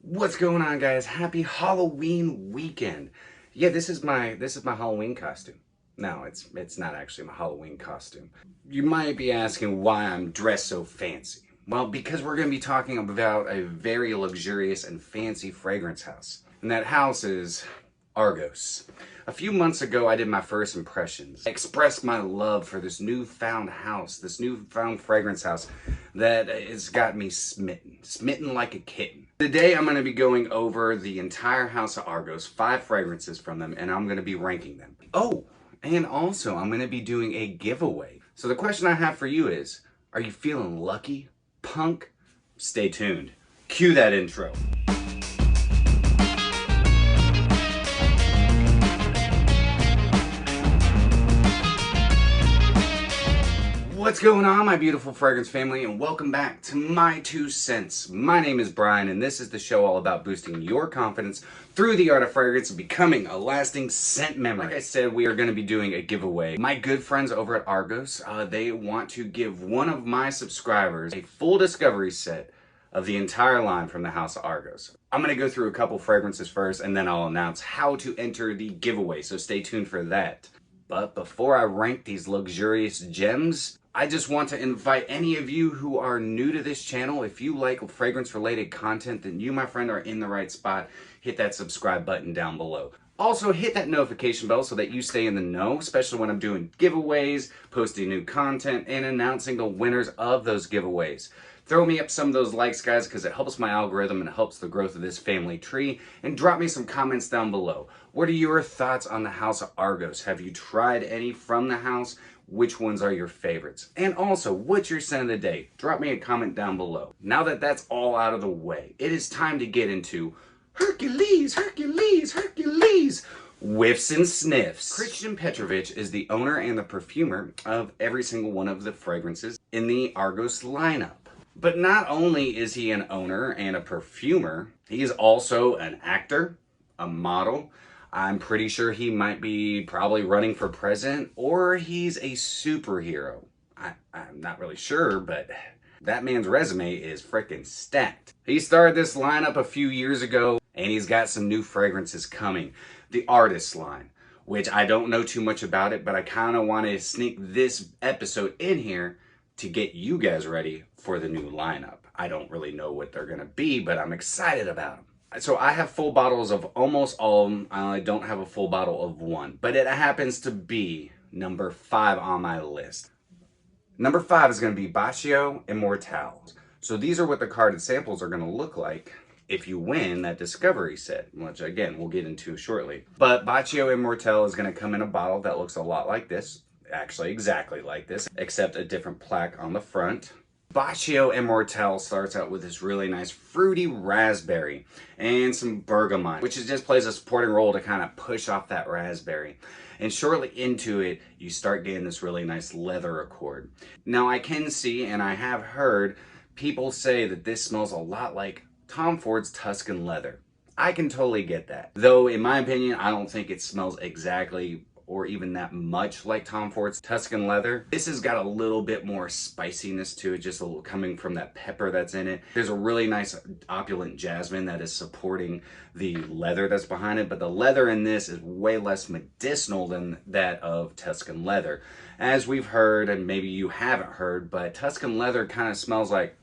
What's going on, guys? Happy Halloween weekend. Yeah, this is my Halloween costume. No, it's not actually my Halloween costume. You might be asking why I'm dressed so fancy. Well, because we're going to be talking about a very luxurious and fancy fragrance house. And that house is Argos. A few months ago, I did my first impressions. I expressed my love for this newfound house, this newfound fragrance house that has got me smitten like a kitten. Today, I'm going to be going over the entire House of Argos, 5 fragrances from them, and I'm going to be ranking them. Oh, and also, I'm going to be doing a giveaway. So the question I have for you is, are you feeling lucky, punk? Stay tuned. Cue that intro. What's going on, my beautiful fragrance family, and welcome back to My2Scents. My name is Brian, and this is the show all about boosting your confidence through the art of fragrance and becoming a lasting scent memory. Like I said, we are going to be doing a giveaway. My good friends over at Argos, they want to give one of my subscribers a full discovery set of the entire line from the House of Argos. I'm going to go through a couple fragrances first, and then I'll announce how to enter the giveaway, so stay tuned for that. But before I rank these luxurious gems, I just want to invite any of you who are new to this channel. If you like fragrance related content, then you, my friend, are in the right spot. Hit that subscribe button down below. Also, hit that notification bell so that you stay in the know, especially when I'm doing giveaways, posting new content, and announcing the winners of those giveaways. Throw me up some of those likes, guys, because it helps my algorithm and helps the growth of this family tree. And drop me some comments down below. What are your thoughts on the House of Argos? Have you tried any from the house? Which ones are your favorites? And also, what's your scent of the day? Drop me a comment down below. Now that that's all out of the way, it is time to get into Hercules, Hercules, Hercules, whiffs and sniffs. Christian Petrovich is the owner and the perfumer of every single one of the fragrances in the Argos lineup. But not only is he an owner and a perfumer, he is also an actor, a model. I'm pretty sure he might be probably running for president, or he's a superhero. I'm not really sure, but that man's resume is freaking stacked. He started this lineup a few years ago, and he's got some new fragrances coming. The Artist line, which I don't know too much about it, but I kind of want to sneak this episode in here to get you guys ready for the new lineup. I don't really know what they're going to be, but I'm excited about them. So I have full bottles of almost all of them. I don't have a full bottle of one, but it happens to be number 5 on my list. Number 5 is going to be Bocia Immortel. So these are what the carded samples are going to look like if you win that discovery set, which again, we'll get into shortly. But Bocia Immortel is going to come in a bottle that looks a lot like this. Actually, exactly like this, except a different plaque on the front. Bocia Immortel starts out with this really nice fruity raspberry and some bergamot, which just plays a supporting role to kind of push off that raspberry. And shortly into it, you start getting this really nice leather accord. Now I can see, and I have heard, people say that this smells a lot like Tom Ford's Tuscan leather. I can totally get that. Though in my opinion, I don't think it smells exactly or even that much like Tom Ford's Tuscan leather. This has got a little bit more spiciness to it, just a little coming from that pepper that's in it. There's a really nice opulent jasmine that is supporting the leather that's behind it, but the leather in this is way less medicinal than that of Tuscan leather. As we've heard, and maybe you haven't heard, but Tuscan leather kind of smells like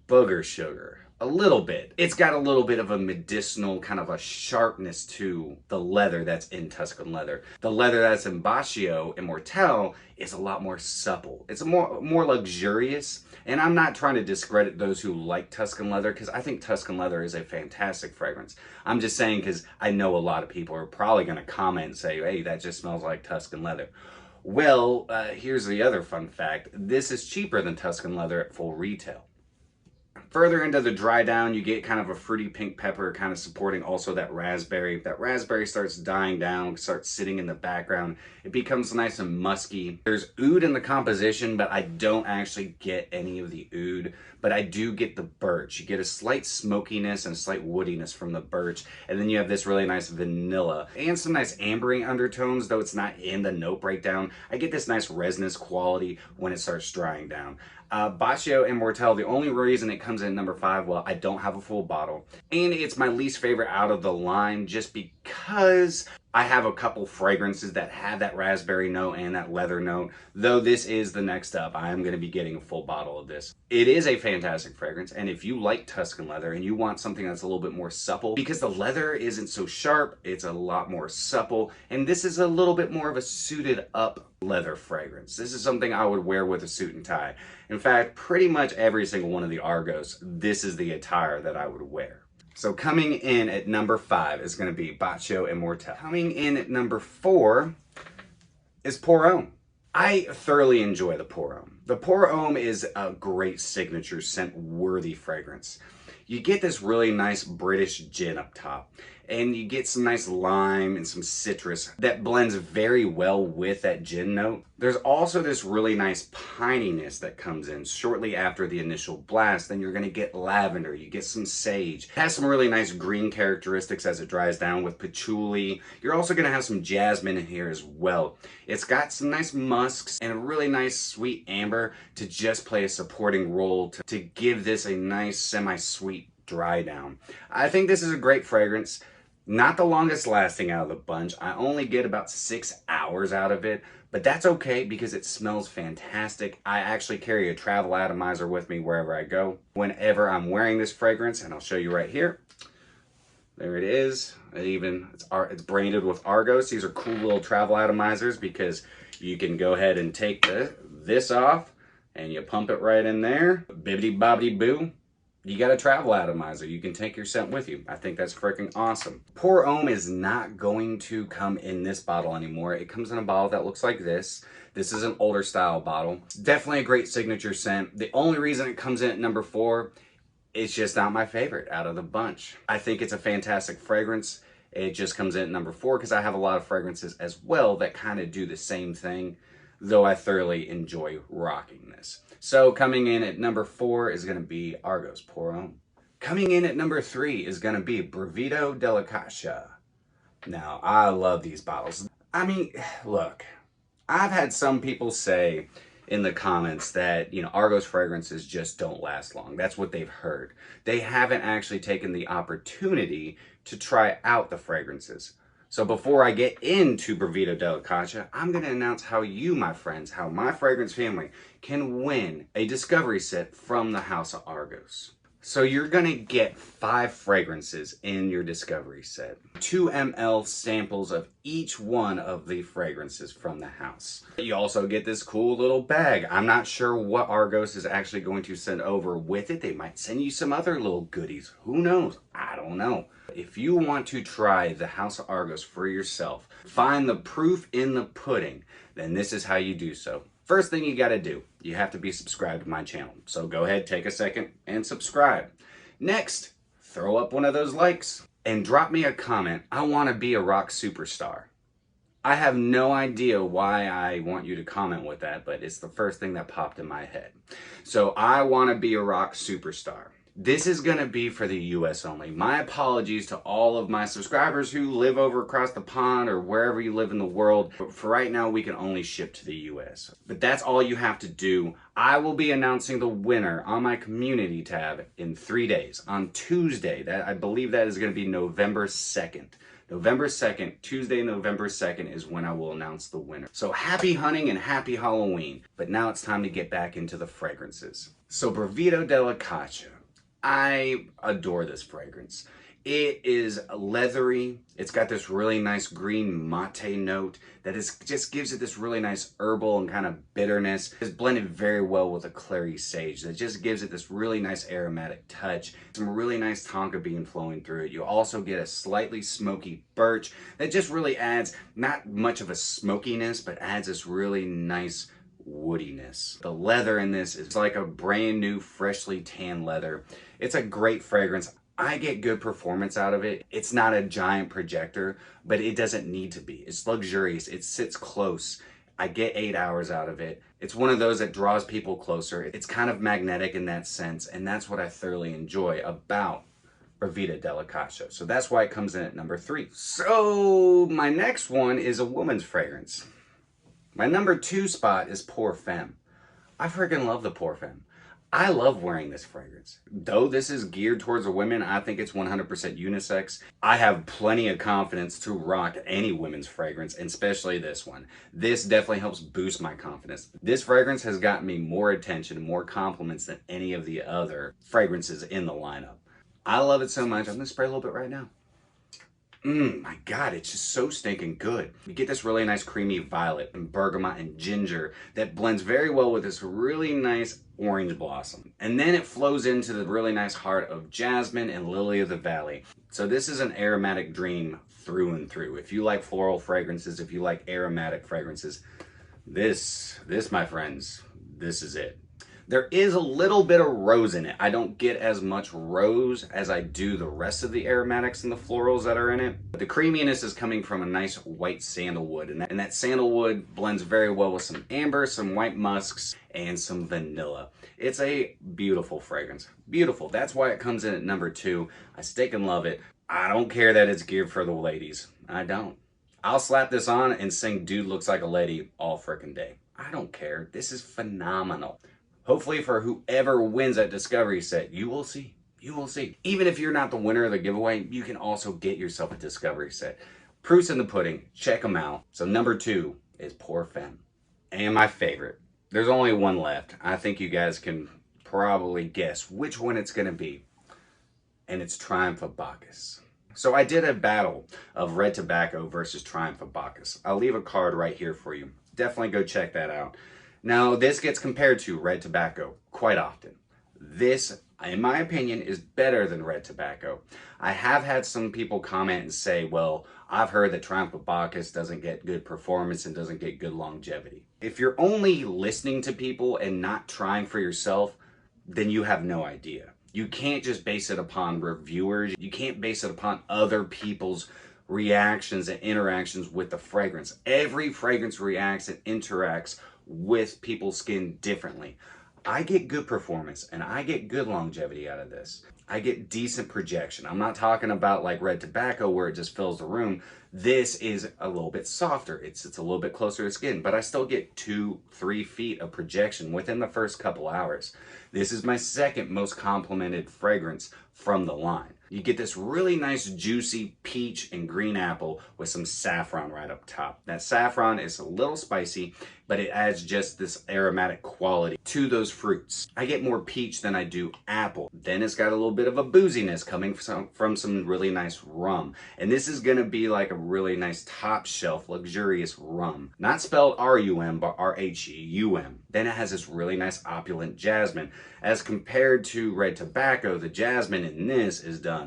booger sugar. A little bit. It's got a little bit of a medicinal kind of a sharpness to the leather that's in Tuscan leather. The leather that's in Bocia Immortel is a lot more supple. It's more luxurious. And I'm not trying to discredit those who like Tuscan leather, because I think Tuscan leather is a fantastic fragrance. I'm just saying because I know a lot of people are probably going to comment and say, hey, that just smells like Tuscan leather. Well, here's the other fun fact. This is cheaper than Tuscan leather at full retail. Further into the dry down, you get kind of a fruity pink pepper kind of supporting also that raspberry. That raspberry starts dying down, starts sitting in the background. It becomes nice and musky. There's oud in the composition, but I don't actually get any of the oud. But I do get the birch. You get a slight smokiness and a slight woodiness from the birch. And then you have this really nice vanilla and some nice ambery undertones, though it's not in the note breakdown. I get this nice resinous quality when it starts drying down. Bocia Immortel, the only reason it comes in number 5, well, I don't have a full bottle. And it's my least favorite out of the line just because I have a couple fragrances that have that raspberry note and that leather note. Though this is the next up, I am going to be getting a full bottle of this. It is a fantastic fragrance, and if you like Tuscan leather and you want something that's a little bit more supple, because the leather isn't so sharp, it's a lot more supple, and this is a little bit more of a suited up leather fragrance. This is something I would wear with a suit and tie. In fact, pretty much every single one of the Argos, this is the attire that I would wear. So coming in at number 5 is going to be Bocia Immortel. Coming in at number 4 is Pour Homme. I thoroughly enjoy the Pour Homme. The Pour Homme is a great signature scent worthy fragrance. You get this really nice British gin up top, and you get some nice lime and some citrus that blends very well with that gin note. There's also this really nice pininess that comes in shortly after the initial blast. Then you're going to get lavender, you get some sage. It has some really nice green characteristics as it dries down with patchouli. You're also going to have some jasmine in here as well. It's got some nice musks and a really nice sweet amber to just play a supporting role to give this a nice semi-sweet dry down. I think this is a great fragrance. Not the longest lasting out of the bunch. I only get about 6 hours out of it, but that's okay because it smells fantastic. I actually carry a travel atomizer with me wherever I go. Whenever I'm wearing this fragrance, and I'll show you right here. There it is. It's branded with Argos. These are cool little travel atomizers because you can go ahead and take this off and you pump it right in there. Bibbidi bobbidi boo. You got a travel atomizer. You can take your scent with you. I think that's freaking awesome. Pour Homme is not going to come in this bottle anymore. It comes in a bottle that looks like this. This is an older style bottle. It's definitely a great signature scent. The only reason it comes in at number 4, it's just not my favorite out of the bunch. I think it's a fantastic fragrance. It just comes in at number 4 because I have a lot of fragrances as well that kind of do the same thing, though I thoroughly enjoy rocking this. So coming in at number 4 is going to be Argos Pour Homme. Coming in at number 3 is going to be Brivido Della Caccia. Now, I love these bottles. I mean, look, I've had some people say in the comments that, you know, Argos fragrances just don't last long. That's what they've heard. They haven't actually taken the opportunity to try out the fragrances. So before I get into Brivido Della Caccia, I'm going to announce how you, my friends, how my fragrance family can win a discovery set from the House of Argos. So you're going to get 5 fragrances in your discovery set. 2 ml samples of each one of the fragrances from the house. You also get this cool little bag. I'm not sure what Argos is actually going to send over with it. They might send you some other little goodies. Who knows? I don't know. If you want to try the House of Argos for yourself, find the proof in the pudding, then this is how you do so. First thing you got to do, you have to be subscribed to my channel. So go ahead, take a second and subscribe. Next, throw up one of those likes and drop me a comment. I want to be a rock superstar. I have no idea why I want you to comment with that, but it's the first thing that popped in my head. So I want to be a rock superstar. This is going to be for the US only. My apologies to all of my subscribers who live over across the pond or wherever you live in the world. But for right now, we can only ship to the US. But that's all you have to do. I will be announcing the winner on my community tab in 3 days. On Tuesday, I believe that is going to be November 2nd. November 2nd, Tuesday, November 2nd is when I will announce the winner. So happy hunting and happy Halloween. But now it's time to get back into the fragrances. So Brivido Della Caccia. I adore this fragrance. It is leathery. It's got this really nice green mate note that just gives it this really nice herbal and kind of bitterness. It's blended very well with a clary sage that just gives it this really nice aromatic touch. Some really nice tonka bean flowing through it. You also get a slightly smoky birch that just really adds not much of a smokiness, but adds this really nice woodiness. The leather in this is like a brand new freshly tanned leather. It's a great fragrance. I get good performance out of it. It's not a giant projector, but it doesn't need to be. It's luxurious. It sits close. I get 8 hours out of it. It's one of those that draws people closer. It's kind of magnetic in that sense, and that's what I thoroughly enjoy about Brivido Della Caccia. So that's why it comes in at number 3. So my next one is a woman's fragrance. My number 2 spot is Femme. I freaking love the Femme. I love wearing this fragrance. Though this is geared towards the women, I think it's 100% unisex. I have plenty of confidence to rock any women's fragrance, and especially this one. This definitely helps boost my confidence. This fragrance has gotten me more attention, more compliments than any of the other fragrances in the lineup. I love it so much. I'm gonna spray a little bit right now. My God, it's just so stinking good. You get this really nice creamy violet and bergamot and ginger that blends very well with this really nice orange blossom. And then it flows into the really nice heart of jasmine and lily of the valley. So this is an aromatic dream through and through. If you like floral fragrances, if you like aromatic fragrances, this, my friends, this is it. There is a little bit of rose in it. I don't get as much rose as I do the rest of the aromatics and the florals that are in it. But the creaminess is coming from a nice white sandalwood, and that sandalwood blends very well with some amber, some white musks, and some vanilla. It's a beautiful fragrance. Beautiful. That's why it comes in at number 2. I stick and love it. I don't care that it's geared for the ladies. I don't. I'll slap this on and sing Dude Looks Like a Lady all frickin' day. I don't care. This is phenomenal. Hopefully for whoever wins that discovery set, you will see. You will see. Even if you're not the winner of the giveaway, you can also get yourself a discovery set. Proof's in the pudding. Check them out. So number 2 is Femme. And my favorite. There's only one left. I think you guys can probably guess which one it's going to be. And it's Triumph of Bacchus. So I did a battle of Red Tobacco versus Triumph of Bacchus. I'll leave a card right here for you. Definitely go check that out. Now, this gets compared to Red Tobacco quite often. This, in my opinion, is better than Red Tobacco. I have had some people comment and say, well, I've heard that Triumph of Bacchus doesn't get good performance and doesn't get good longevity. If you're only listening to people and not trying for yourself, then you have no idea. You can't just base it upon reviewers. You can't base it upon other people's reactions and interactions with the fragrance. Every fragrance reacts and interacts with people's skin differently. I get good performance and I get good longevity out of this. I get decent projection. I'm not talking about like Red Tobacco where it just fills the room. This is a little bit softer. It's a little bit closer to skin, but I still get 2-3 feet of projection within the first couple hours. This is my second most complimented fragrance from the line. You get this really nice juicy peach and green apple with some saffron right up top. That saffron is a little spicy, but it adds just this aromatic quality to those fruits. I get more peach than I do apple. Then it's got a little bit of a booziness coming from some really nice rum. And this is gonna be like a really nice top shelf, luxurious rum. Not spelled R-U-M, but R-H-E-U-M. Then it has this really nice opulent jasmine. As compared to Red Tobacco, the jasmine in this is done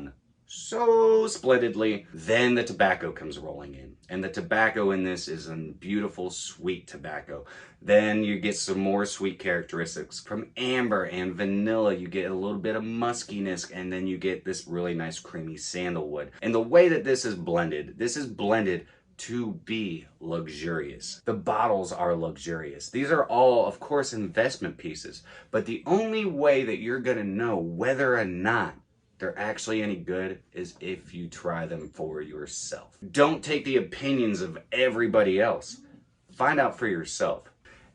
so splendidly. Then the tobacco comes rolling in. And the tobacco in this is a beautiful, sweet tobacco. Then you get some more sweet characteristics from amber and vanilla. You get a little bit of muskiness, and then you get this really nice creamy sandalwood. And the way that this is blended to be luxurious. The bottles are luxurious. These are all, of course, investment pieces. But the only way that you're gonna know whether or not they're actually any good is if you try them for yourself. Don't take the opinions of everybody else. Find out for yourself.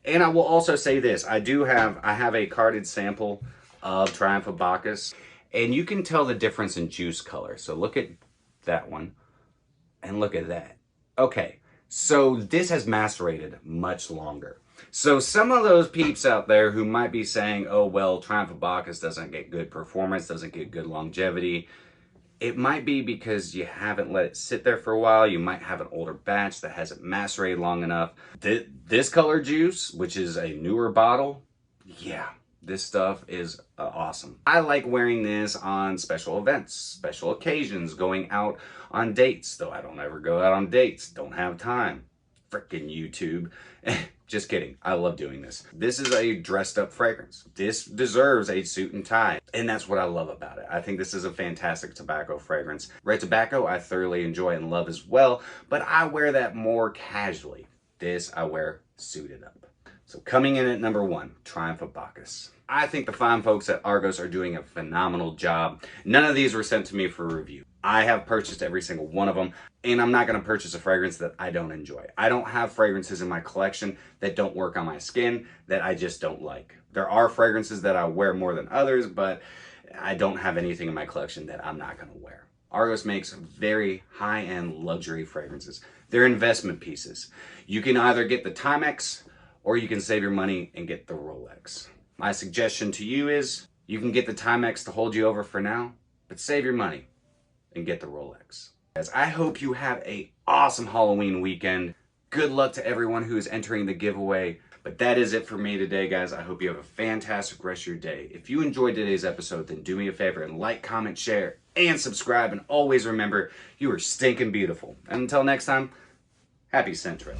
And I will also say this, I have a carded sample of Triumph of Bacchus, and you can tell the difference in juice color. So look at that one and look at that. Okay, so this has macerated much longer. So some of those peeps out there who might be saying, oh, well, Triumph of Bacchus doesn't get good performance, doesn't get good longevity. It might be because you haven't let it sit there for a while. You might have an older batch that hasn't macerated long enough. This color juice, which is a newer bottle, yeah, this stuff is awesome. I like wearing this on special events, special occasions, going out on dates, though I don't ever go out on dates. Don't have time. Frickin' YouTube. Just kidding. I love doing this. This is a dressed up fragrance. This deserves a suit and tie. And that's what I love about it. I think this is a fantastic tobacco fragrance. Red Tobacco I thoroughly enjoy and love as well, but I wear that more casually. This I wear suited up. So coming in at number 1, Triumph of Bacchus. I think the fine folks at Argos are doing a phenomenal job. None of these were sent to me for review. I have purchased every single one of them, and I'm not going to purchase a fragrance that I don't enjoy. I don't have fragrances in my collection that don't work on my skin, that I just don't like. There are fragrances that I wear more than others, but I don't have anything in my collection that I'm not going to wear. Argos makes very high-end luxury fragrances. They're investment pieces. You can either get the Timex or you can save your money and get the Rolex. My suggestion to you is you can get the Timex to hold you over for now, but save your money and get the Rolex. Guys, I hope you have an awesome Halloween weekend. Good luck to everyone who is entering the giveaway. But that is it for me today, guys. I hope you have a fantastic rest of your day. If you enjoyed today's episode, then do me a favor and like, comment, share, and subscribe. And always remember, you are stinking beautiful. And until next time, happy scent trails.